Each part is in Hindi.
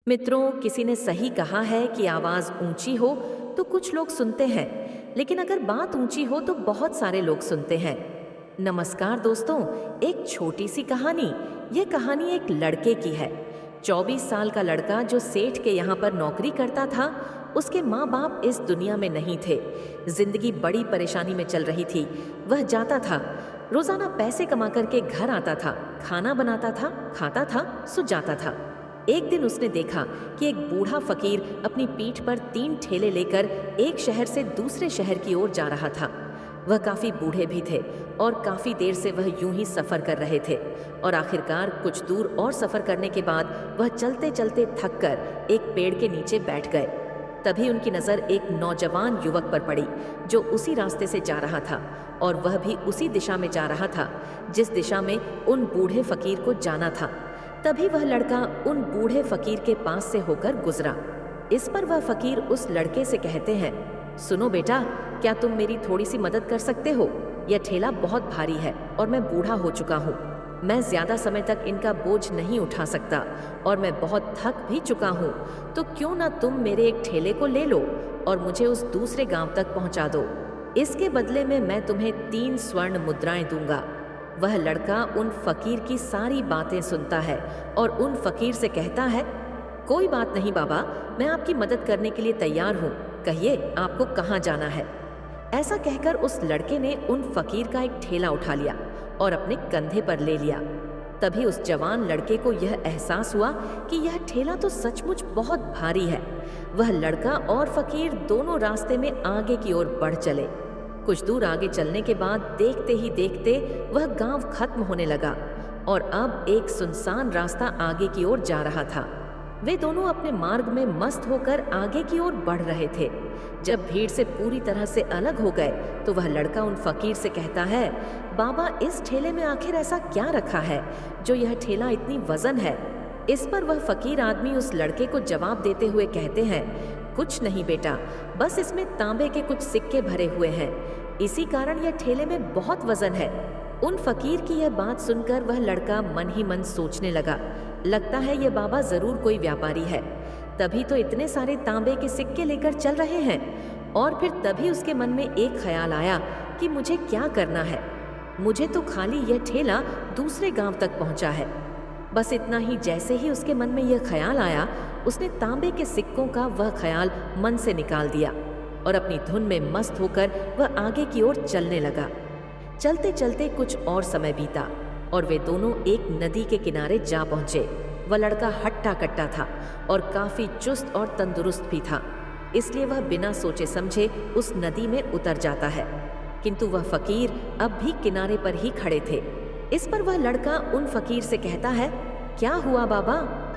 मित्रों, किसी ने सही कहा है कि आवाज ऊंची हो तो कुछ लोग सुनते हैं, लेकिन अगर बात ऊंची हो तो बहुत सारे लोग सुनते हैं। नमस्कार दोस्तों, एक छोटी सी कहानी। यह कहानी एक लड़के की है। 24 साल का लड़का जो सेठ के यहाँ पर नौकरी करता था। उसके माँ बाप इस दुनिया में नहीं थे। जिंदगी बड़ी परेशानी में चल रही थी। वह जाता था, रोजाना पैसे कमा करके घर आता था, खाना बनाता था, खाता था, सो जाता था। एक दिन उसने देखा कि एक बूढ़ा फकीर अपनी पीठ पर 3 ठेले लेकर एक शहर से दूसरे शहर की ओर जा रहा था। वह काफी बूढ़े भी थे और काफी देर से वह यूं ही सफर कर रहे थे और आखिरकार कुछ दूर और सफर करने के बाद वह चलते चलते थक कर एक पेड़ के नीचे बैठ गए। तभी उनकी नजर एक नौजवान युवक पर पड़ी जो उसी रास्ते से जा रहा था और वह भी उसी दिशा में जा रहा था जिस दिशा में उन बूढ़े फकीर को जाना था। तभी वह लड़का उन बूढ़े फकीर के पास से होकर गुजरा। इस पर वह फकीर उस लड़के से कहते हैं, सुनो बेटा, क्या तुम मेरी थोड़ी सी मदद कर सकते हो? यह ठेला बहुत भारी है और मैं बूढ़ा हो चुका हूँ। मैं ज्यादा समय तक इनका बोझ नहीं उठा सकता और मैं बहुत थक भी चुका हूँ। तो क्यों ना तुम मेरे एक ठेले को ले लो और मुझे उस दूसरे गांव तक पहुँचा दो। इसके बदले में मैं तुम्हें 3 स्वर्ण मुद्राएं दूंगा। वह लड़का उन फकीर की सारी बातें सुनता है और उन फकीर से कहता है, कोई बात नहीं बाबा, मैं आपकी मदद करने के लिए तैयार हूँ। कहिए आपको कहाँ जाना है? ऐसा कहकर उस लड़के ने उन फकीर का एक ठेला उठा लिया और अपने कंधे पर ले लिया। तभी उस जवान लड़के को यह एहसास हुआ कि यह ठेला तो सचमुच बहुत भारी है। वह लड़का और फकीर दोनों रास्ते में आगे की ओर बढ़ चले। कुछ दूर आगे चलने के बाद देखते ही देखते वह गांव खत्म होने लगा और अब एक सुनसान रास्ता आगे की ओर जा रहा था। वे दोनों अपने मार्ग में मस्त होकर आगे की ओर बढ़ रहे थे। जब भीड़ से पूरी तरह से अलग हो गए तो वह लड़का उन फकीर से कहता है, बाबा, इस ठेले में आखिर ऐसा क्या रखा है जो यह ठेला इतनी वजन है? इस पर वह फकीर आदमी उस लड़के को जवाब देते हुए कहते हैं, कुछ नहीं बेटा, बस इसमें तांबे के कुछ सिक्के भरे हुए हैं, इसी कारण यह ठेले में बहुत वजन है। उन फकीर की यह बात सुनकर वह लड़का मन ही मन सोचने लगा, लगता है यह बाबा जरूर कोई व्यापारी है, तभी तो इतने सारे तांबे के सिक्के लेकर चल रहे हैं। और फिर तभी उसके मन में एक ख्याल आया कि मुझे क्या करना है। मुझे तो खाली यह ठेला दूसरे गांव तक पहुंचा है। बस इतना ही। जैसे ही उसके मन में यह ख्याल आया, उसने तांबे के सिक्कों का वह ख्याल मन से निकाल दिया और अपनी धुन में मस्त होकर वह आगे की ओर चलने लगा। चलते चलते कुछ और समय बीता और वे दोनों एक नदी के किनारे जा पहुंचे। वह लड़का हट्टा कट्टा था और काफी चुस्त और तंदुरुस्त भी था, इसलिए वह बिना सोचे समझे उस नदी में उतर जाता है। किंतु वह फकीर अब भी किनारे पर ही खड़े थे। इस पर वह लड़का उन फकीर से कहता है, क्या हुआ बाबा?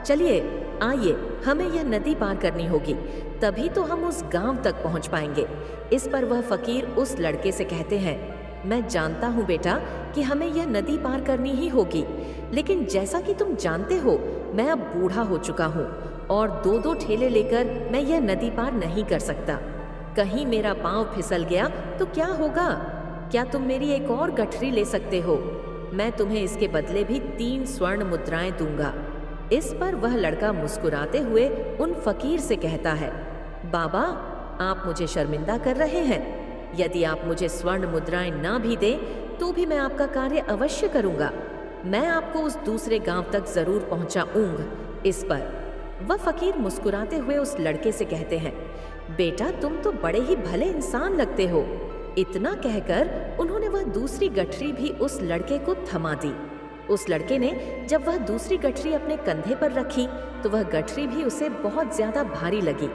चलिए आइए, हमें यह नदी पार करनी होगी, तभी तो हम उस गांव तक पहुंच पाएंगे। इस पर वह फकीर उस लड़के से कहते हैं, मैं जानता हूं बेटा कि हमें यह नदी पार करनी ही होगी, लेकिन जैसा कि तुम जानते हो मैं अब बूढ़ा हो चुका हूं और 2-2 ठेले लेकर मैं यह नदी पार नहीं कर सकता। कहीं मेरा पांव फिसल गया तो क्या होगा? क्या तुम मेरी एक और गठरी ले सकते हो? मैं तुम्हें इसके बदले भी 3 स्वर्ण मुद्राएं दूंगा। इस पर वह लड़का मुस्कुराते हुए उन फकीर से कहता है, बाबा, आप मुझे शर्मिंदा कर रहे हैं। यदि आप मुझे स्वर्ण मुद्राएं ना भी दें तो भी मैं आपका कार्य अवश्य करूंगा। मैं आपको उस दूसरे गांव तक जरूर पहुंचाऊंगा। इस पर वह फकीर मुस्कुराते हुए उस लड़के से कहते हैं, बेटा, तुम तो बड़े ही भले इंसान लगते हो। इतना कहकर उन्होंने वह दूसरी गठरी भी उस लड़के को थमा दी। उस लड़के ने जब वह दूसरी गठरी अपने कंधे पर रखी तो वह गठरी भी उसे बहुत ज्यादा भारी लगी,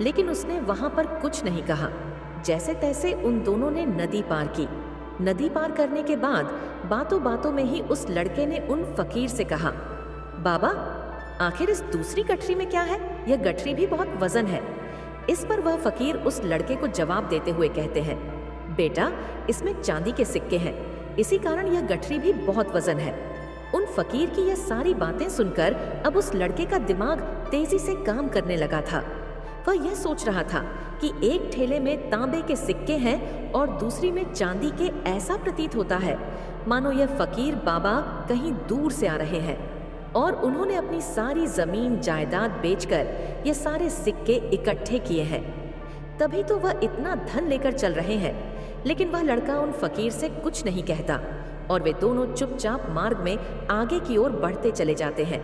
लेकिन उसने वहां पर कुछ नहीं कहा। जैसे तैसे उन दोनों ने नदी पार की। नदी पार करने के बाद बातों बातों में ही उस लड़के ने उन फकीर से कहा, बाबा, आखिर इस दूसरी गठरी में क्या है? यह गठरी भी बहुत वजन है। इस पर वह फकीर उस लड़के को जवाब देते हुए कहते हैं, बेटा, इसमें चांदी के सिक्के हैं, इसी कारण यह गठरी भी बहुत वजन है। उन फकीर की यह सारी बातें सुनकर अब उस लड़के का दिमाग तेजी से काम करने लगा था। वह यह सोच रहा था कि एक ठेले में तांबे के सिक्के हैं और दूसरी में चांदी के। ऐसा प्रतीत होता है मानो यह फकीर बाबा कहीं दूर से आ रहे हैं। और उन्होंने अपनी सारी जमीन जायदाद बेचकर ये सारे सिक्के इकट्ठे किए हैं। तभी तो वह इतना धन लेकर चल रहे हैं, लेकिन वह लड़का उन फकीर से कुछ नहीं कहता और वे दोनों चुपचाप मार्ग में आगे की ओर बढ़ते चले जाते हैं।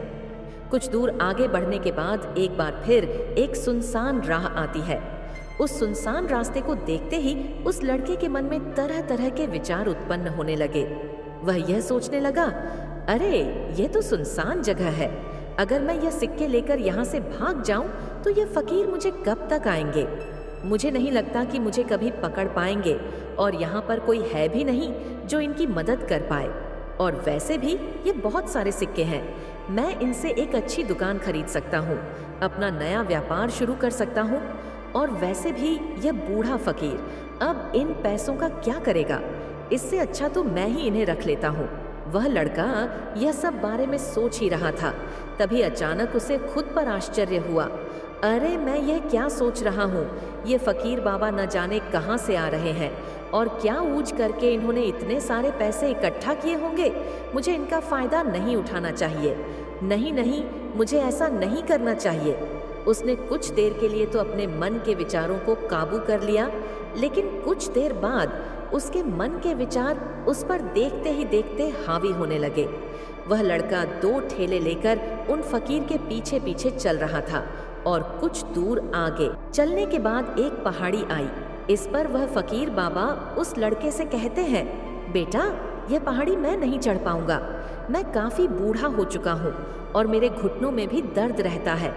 कुछ दूर आगे बढ़ने के बाद एक बार फिर एक सुनसान राह आती है। उस सुनसान रास्ते को देखते ही उस लड़के के मन में तरह तरह के विचार उत्पन्न होने लगे। वह यह सोचने लगा, अरे ये तो सुनसान जगह है, अगर मैं यह सिक्के लेकर यहाँ से भाग जाऊं तो ये फकीर मुझे कब तक आएंगे। मुझे नहीं लगता कि मुझे कभी पकड़ पाएंगे और यहाँ पर कोई है भी नहीं जो इनकी मदद कर पाए। और वैसे भी ये बहुत सारे सिक्के हैं, मैं इनसे एक अच्छी दुकान खरीद सकता हूँ, अपना नया व्यापार शुरू कर सकता हूँ। और वैसे भी यह बूढ़ा फकीर अब इन पैसों का क्या करेगा, इससे अच्छा तो मैं ही इन्हें रख लेता हूँ। वह लड़का यह सब बारे में सोच ही रहा था, तभी अचानक उसे खुद पर आश्चर्य हुआ। अरे मैं यह क्या सोच रहा हूँ, ये फकीर बाबा न जाने कहाँ से आ रहे हैं और क्या ऊज करके इन्होंने इतने सारे पैसे इकट्ठा किए होंगे। मुझे इनका फायदा नहीं उठाना चाहिए, नहीं नहीं, मुझे ऐसा नहीं करना चाहिए। उसने कुछ देर के लिए तो अपने मन के विचारों को काबू कर लिया, लेकिन कुछ देर बाद उसके मन के विचार उस पर देखते ही देखते हावी होने लगे। वह लड़का 2 ठेले लेकर उन फकीर के पीछे पीछे चल रहा था और कुछ दूर आगे चलने के बाद एक पहाड़ी आई। इस पर वह फकीर बाबा उस लड़के से कहते हैं, बेटा यह पहाड़ी मैं नहीं चढ़ पाऊंगा, मैं काफी बूढ़ा हो चुका हूँ और मेरे घुटनों में भी दर्द रहता है।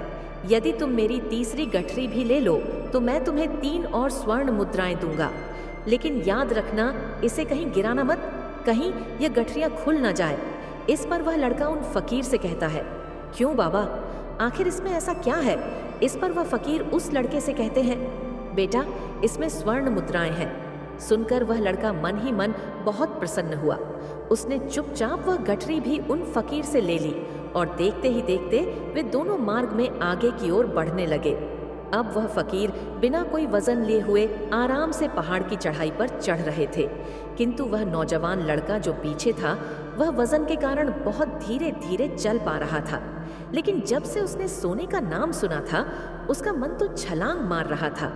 यदि तुम मेरी तीसरी गठरी भी ले लो तो मैं तुम्हें 3 और स्वर्ण मुद्राएं दूंगा, लेकिन याद रखना इसे कहीं गिराना मत, कहीं यह गठरियां खुल ना जाए। इस पर वह लड़का उन फकीर से कहता है, क्यों बाबा, आखिर इसमें ऐसा क्या है। इस पर वह फकीर उस लड़के से कहते हैं, बेटा इसमें स्वर्ण मुद्राएं हैं। सुनकर वह लड़का मन ही मन बहुत प्रसन्न हुआ। उसने चुपचाप वह गठरी भी उन फकीर से ले ली और देखते ही देखते वे दोनों मार्ग में आगे की ओर बढ़ने लगे। अब वह फकीर बिना कोई वजन लिए हुए आराम से पहाड़ की चढ़ाई पर चढ़ रहे थे, किंतु वह नौजवान लड़का जो पीछे था वह वजन के कारण बहुत धीरे धीरे चल पा रहा था। लेकिन जब से उसने सोने का नाम सुना था उसका मन तो छलांग मार रहा था।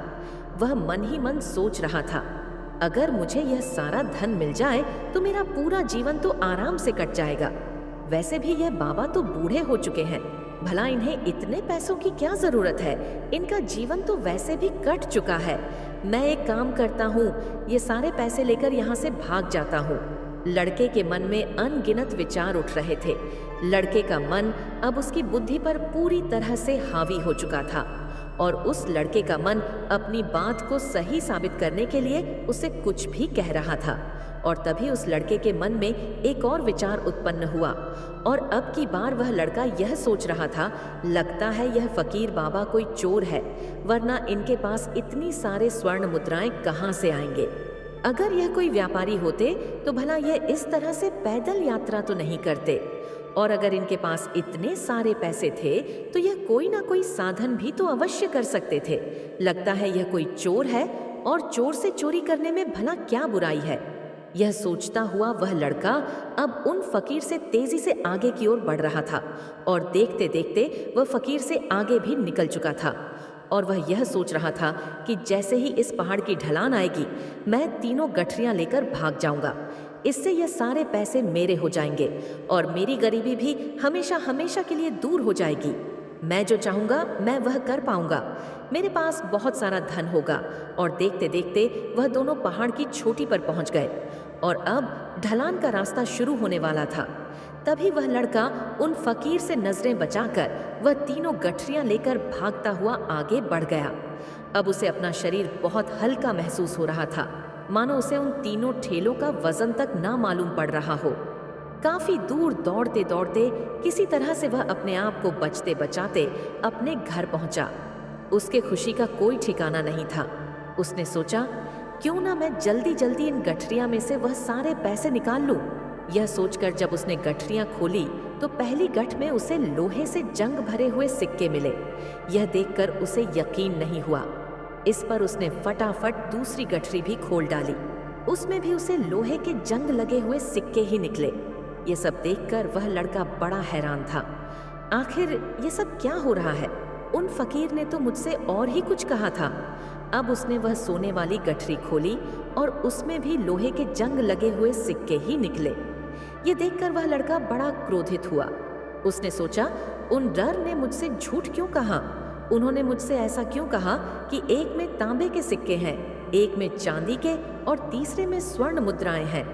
वह मन ही मन सोच रहा था, अगर मुझे यह सारा धन मिल जाए तो मेरा पूरा जीवन तो आराम से कट जाएगा। वैसे भी यह बाबा तो बूढ़े हो चुके हैं, भला इन्हें इतने पैसों की क्या जरूरत है, इनका जीवन तो वैसे भी कट चुका है। मैं एक काम करता हूँ, ये सारे पैसे लेकर यहाँ से भाग जाता हूँ। लड़के के मन में अनगिनत विचार उठ रहे थे। लड़के का मन अब उसकी बुद्धि पर पूरी तरह से हावी हो चुका था और उस लड़के का मन अपनी बात को सही साबित करने के लिए उसे कुछ भी कह रहा था। और तभी उस लड़के के मन में एक और विचार उत्पन्न हुआ और अब की बार वह लड़का यह सोच रहा था, लगता है यह फकीर बाबा कोई चोर है, वरना इनके पास इतनी सारे स्वर्ण मुद्राएं कहाँ से आएंगे। अगर यह कोई व्यापारी होते तो भला यह इस तरह से पैदल यात्रा तो नहीं करते, और अगर इनके पास इतने सारे पैसे थे तो यह कोई ना कोई साधन भी तो अवश्य कर सकते थे। लगता है यह कोई चोर है और चोर से चोरी करने में भला क्या बुराई है। यह सोचता हुआ वह लड़का अब उन फकीर से तेजी से आगे की ओर बढ़ रहा था और देखते देखते वह फकीर से आगे भी निकल चुका था। और वह यह सोच रहा था कि जैसे ही इस पहाड़ की ढलान आएगी मैं तीनों गठरियां लेकर भाग जाऊंगा, इससे यह सारे पैसे मेरे हो जाएंगे और मेरी गरीबी भी हमेशा हमेशा के लिए दूर हो जाएगी। मैं जो चाहूंगा मैं वह कर पाऊंगा, मेरे पास बहुत सारा धन होगा। और देखते देखते वह दोनों पहाड़ की चोटी पर पहुंच गए और अब ढलान का रास्ता शुरू होने वाला था। तभी वह लड़का उन फकीर से नजरें बचाकर वह तीनों गठरियां लेकर भागता हुआ आगे बढ़ गया। अब उसे अपना शरीर बहुत हल्का महसूस हो रहा था, मानो उसे उन तीनों ठेलों का वजन तक ना मालूम पड़ रहा हो। काफी दूर दौड़ते दौड़ते किसी तरह से वह अपने आप को बचते बचाते अपने घर पहुंचा। उसके खुशी का कोई ठिकाना नहीं था। उसने सोचा, क्यों ना मैं जल्दी जल्दी इन गठरियां में से वह सारे पैसे निकाल लूं। यह सोचकर जब उसने गठरियां खोली तो पहली गठ में उसे लोहे से जंग भरे हुए सिक्के मिले। यह देखकर उसे यकीन नहीं हुआ। इस पर उसने फटाफट दूसरी गठरी भी खोल डाली, उसमें भी उसे लोहे के जंग लगे हुए सिक्के ही निकले। ये सब देखकर वह लड़का बड़ा हैरान था। आखिर ये सब क्या हो रहा है? उन फकीर ने तो मुझसे और ही कुछ कहा था। अब उसने वह सोने वाली गठरी खोली और उसमें भी लोहे के जंग लगे हुए सिक्के ही निकले। ये देखकर वह लड़का बड़ा क्रोधित हुआ। उसने सोचा, उन डर ने मुझसे झूठ क्यों कहा? उन्होंने मुझसे ऐसा क्यों कहा कि एक में तांबे के सिक्के हैं, एक में चांदी के और तीसरे में स्वर्ण मुद्राएं हैं।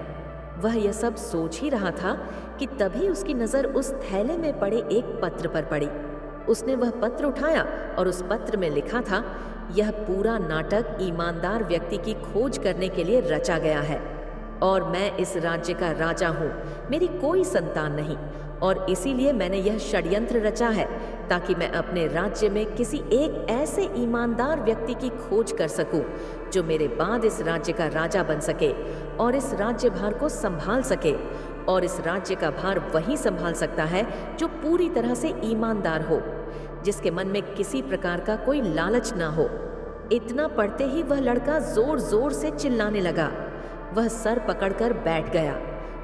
वह यह सब सोच ही रहा था कि तभी उसकी नजर उस थैले में पड़े एक पत्र पर पड़ी। उसने वह पत्र उठाया और उस पत्र में लिखा था, यह पूरा नाटक ईमानदार व्यक्ति की खोज करने के लिए रचा गया है और मैं इस राज्य का राजा हूँ। मेरी कोई संतान नहीं और इसीलिए मैंने यह षड्यंत्र रचा है ताकि मैं अपने राज्य में किसी एक ऐसे ईमानदार व्यक्ति की खोज कर सकूं जो मेरे बाद इस राज्य का राजा बन सके और इस राज्य भार को संभाल सके। और इस राज्य का भार वही संभाल सकता है जो पूरी तरह से ईमानदार हो, जिसके मन में किसी प्रकार का कोई लालच ना हो। इतना पढ़ते ही वह लड़का जोर जोर से चिल्लाने लगा। वह सर पकड़कर बैठ गया।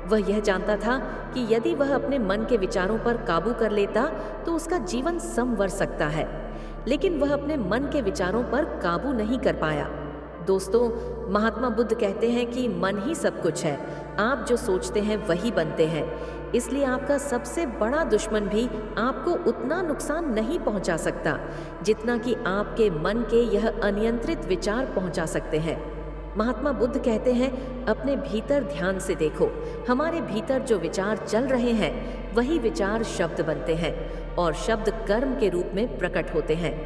वह यह जानता था कि यदि वह अपने मन के विचारों पर काबू कर लेता तो उसका जीवन संवर सकता है, लेकिन वह अपने मन के विचारों पर काबू नहीं कर पाया। दोस्तों, महात्मा बुद्ध कहते हैं कि मन ही सब कुछ है। आप जो सोचते हैं वही बनते हैं। इसलिए आपका सबसे बड़ा दुश्मन भी आपको उतना नुकसान नहीं पहुंचा सकता जितना कि आपके मन के यह अनियंत्रित विचार पहुंचा सकते हैं। महात्मा बुद्ध कहते हैं, अपने भीतर ध्यान से देखो। हमारे भीतर जो विचार चल रहे हैं वही विचार शब्द बनते हैं और शब्द कर्म के रूप में प्रकट होते हैं।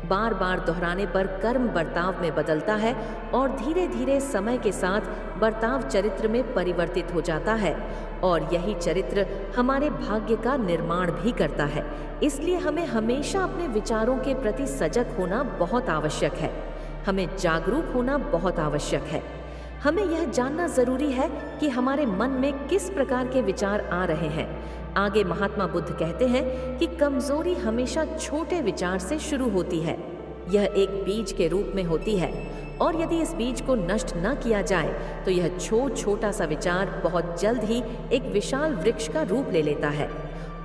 बार बार दोहराने पर कर्म बर्ताव में बदलता है और धीरे धीरे समय के साथ बर्ताव चरित्र में परिवर्तित हो जाता है और यही चरित्र हमारे भाग्य का निर्माण भी करता है। इसलिए हमें हमेशा अपने विचारों के प्रति सजग होना बहुत आवश्यक है। हमें जागरूक होना बहुत आवश्यक है। हमें यह जानना जरूरी है कि हमारे मन में किस प्रकार के विचार आ रहे हैं। आगे महात्मा बुद्ध कहते हैं कि कमजोरी हमेशा छोटे विचार से शुरू होती है। यह एक बीज के रूप में होती है और यदि इस बीज को नष्ट न किया जाए तो यह छोटा सा विचार बहुत जल्द ही एक विशाल वृक्ष का रूप ले लेता है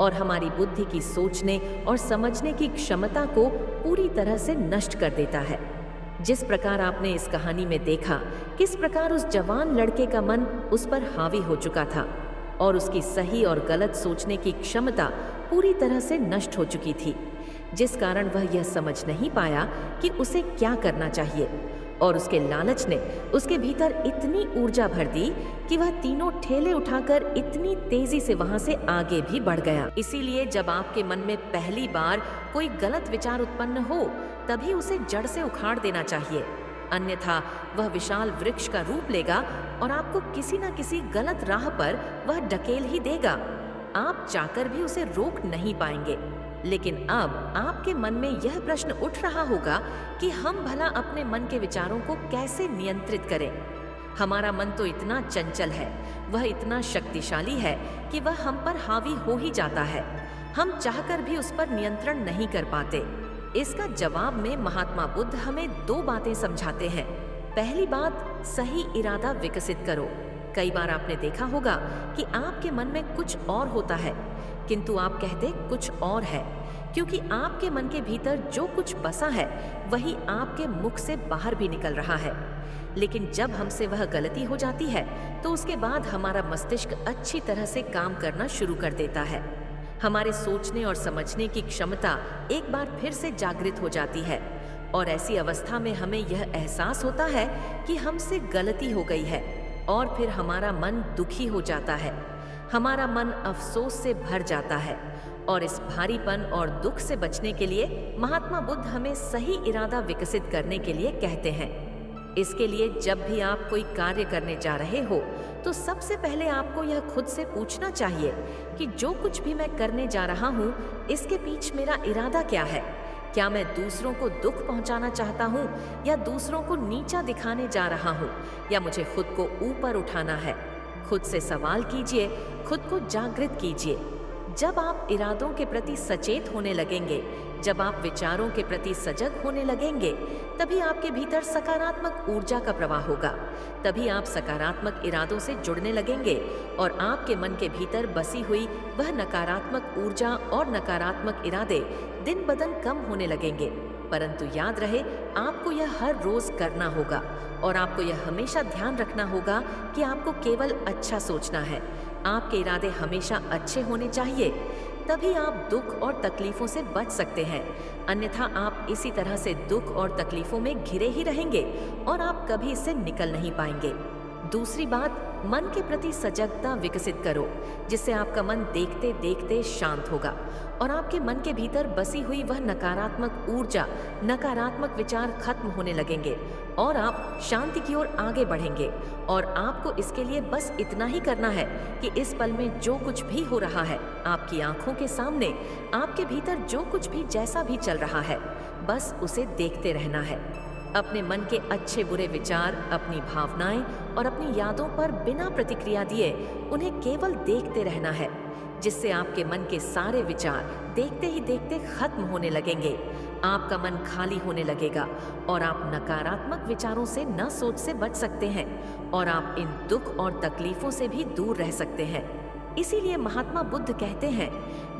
और हमारी बुद्धि की सोचने और समझने की क्षमता को पूरी तरह से नष्ट कर देता है। जिस प्रकार आपने इस कहानी में देखा किस प्रकार उस जवान लड़के का मन उस पर हावी हो चुका था और उसकी सही और गलत सोचने की क्षमता पूरी तरह से नष्ट हो चुकी थी, जिस कारण वह यह समझ नहीं पाया कि उसे क्या करना चाहिए और उसके लालच ने उसके भीतर इतनी ऊर्जा भर दी कि वह तीनों ठेले उठाकर इतनी तेजी से वहां से आगे भी बढ़ गया। इसीलिए जब आपके मन में पहली बार कोई गलत विचार उत्पन्न हो तभी उसे जड़ से उखाड़ देना चाहिए, अन्यथा वह विशाल वृक्ष का रूप लेगा और आपको किसी न किसी गलत राह पर वह ढकेल ही देगा। आप चाहकर भी उसे रोक नहीं पाएंगे। लेकिन अब आपके मन में यह प्रश्न उठ रहा होगा कि हम भला अपने मन के विचारों को कैसे नियंत्रित करें। हमारा मन तो इतना चंचल है, वह इतना शक्तिशाली है कि वह हम पर हावी हो ही जाता है। हम चाहकर भी उस पर नियंत्रण नहीं कर पाते। इसका जवाब में महात्मा बुद्ध हमें दो बातें समझाते हैं। पहली बात, सही इरादा विकसित करो। कई बार आपने देखा होगा कि आपके मन में कुछ और होता है किंतु आप कहते कुछ और है, क्योंकि आपके मन के भीतर जो कुछ बसा है वही आपके मुख से बाहर भी निकल रहा है। लेकिन जब हमसे वह गलती हो जाती है तो उसके बाद हमारा मस्तिष्क अच्छी तरह से काम करना शुरू कर देता है। हमारे सोचने और समझने की क्षमता एक बार फिर से जागृत हो जाती है और ऐसी अवस्था में हमें यह एहसास होता है कि हमसे गलती हो गई है और फिर हमारा मन दुखी हो जाता है। हमारा मन अफसोस से भर जाता है और इस भारीपन और दुख से बचने के लिए महात्मा बुद्ध हमें सही इरादा विकसित करने के लिए कहते हैं। इसके लिए जब भी आप कोई कार्य करने जा रहे हो तो सबसे पहले आपको यह खुद से पूछना चाहिए कि जो कुछ भी मैं करने जा रहा हूँ इसके पीछे मेरा इरादा क्या है। क्या मैं दूसरों को दुख पहुंचाना चाहता हूँ या दूसरों को नीचा दिखाने जा रहा हूँ या मुझे खुद को ऊपर उठाना है। खुद से सवाल कीजिए, खुद को जागृत कीजिए। जब आप इरादों के प्रति सचेत होने लगेंगे, जब आप विचारों के प्रति सजग होने लगेंगे, तभी आपके भीतर सकारात्मक ऊर्जा का प्रवाह होगा। तभी आप सकारात्मक इरादों से जुड़ने लगेंगे और आपके मन के भीतर बसी हुई वह नकारात्मक ऊर्जा और नकारात्मक इरादे दिन ब दिन कम होने लगेंगे। परंतु याद रहे, आपको यह हर रोज करना होगा और आपको यह हमेशा ध्यान रखना होगा कि आपको केवल अच्छा सोचना है। आपके इरादे हमेशा अच्छे होने चाहिए, तभी आप दुख और तकलीफों से बच सकते हैं। अन्यथा आप इसी तरह से दुख और तकलीफों में घिरे ही रहेंगे और आप कभी इससे निकल नहीं पाएंगे। दूसरी बात, मन के प्रति सजगता विकसित करो, जिससे आपका मन देखते देखते शांत होगा और आपके मन के भीतर बसी हुई वह नकारात्मक ऊर्जा, नकारात्मक विचार खत्म होने लगेंगे और आप शांति की ओर आगे बढ़ेंगे। और आपको इसके लिए बस इतना ही करना है कि इस पल में जो कुछ भी हो रहा है, आपकी आंखों के सामने, आपके भीतर जो कुछ भी जैसा भी चल रहा है, बस उसे देखते रहना है। अपने मन के अच्छे बुरे विचार, अपनी भावनाएं और अपनी यादों पर बिना प्रतिक्रिया दिए उन्हें केवल देखते रहना है, जिससे आपके मन के सारे विचार देखते ही देखते खत्म होने लगेंगे। आपका मन खाली होने लगेगा और आप नकारात्मक विचारों से न सोच से बच सकते हैं और आप इन दुख और तकलीफों से भी दूर रह सकते हैं। इसीलिए महात्मा बुद्ध कहते हैं,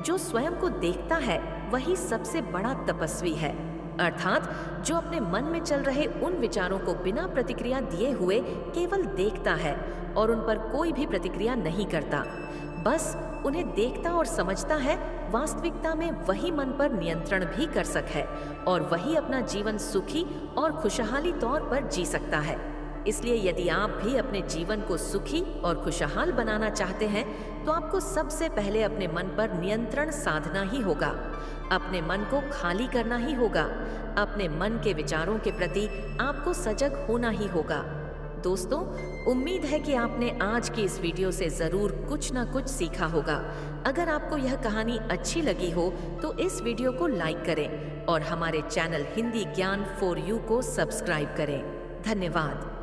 जो स्वयं को देखता है वही सबसे बड़ा तपस्वी है। अर्थात जो अपने मन में चल रहे उन विचारों को बिना प्रतिक्रिया दिए हुए केवल देखता है और उन पर कोई भी प्रतिक्रिया नहीं करता, बस उन्हें देखता और समझता है, वास्तविकता में वही मन पर नियंत्रण भी कर सकता है और वही अपना जीवन सुखी और खुशहाली तौर पर जी सकता है। इसलिए यदि आप भी अपने जीवन को सुखी और खुशहाल बनाना चाहते हैं, तो आपको सबसे पहले अपने मन पर नियंत्रण साधना ही होगा। अपने मन को खाली करना ही होगा। अपने मन के विचारों के प्रति आपको सजग होना ही होगा। दोस्तों, उम्मीद है कि आपने आज की इस वीडियो से जरूर कुछ ना कुछ सीखा होगा। अगर आपको यह कहानी अच्छी लगी हो तो इस वीडियो को लाइक करें और हमारे चैनल हिंदी ज्ञान फॉर यू को सब्सक्राइब करें। धन्यवाद।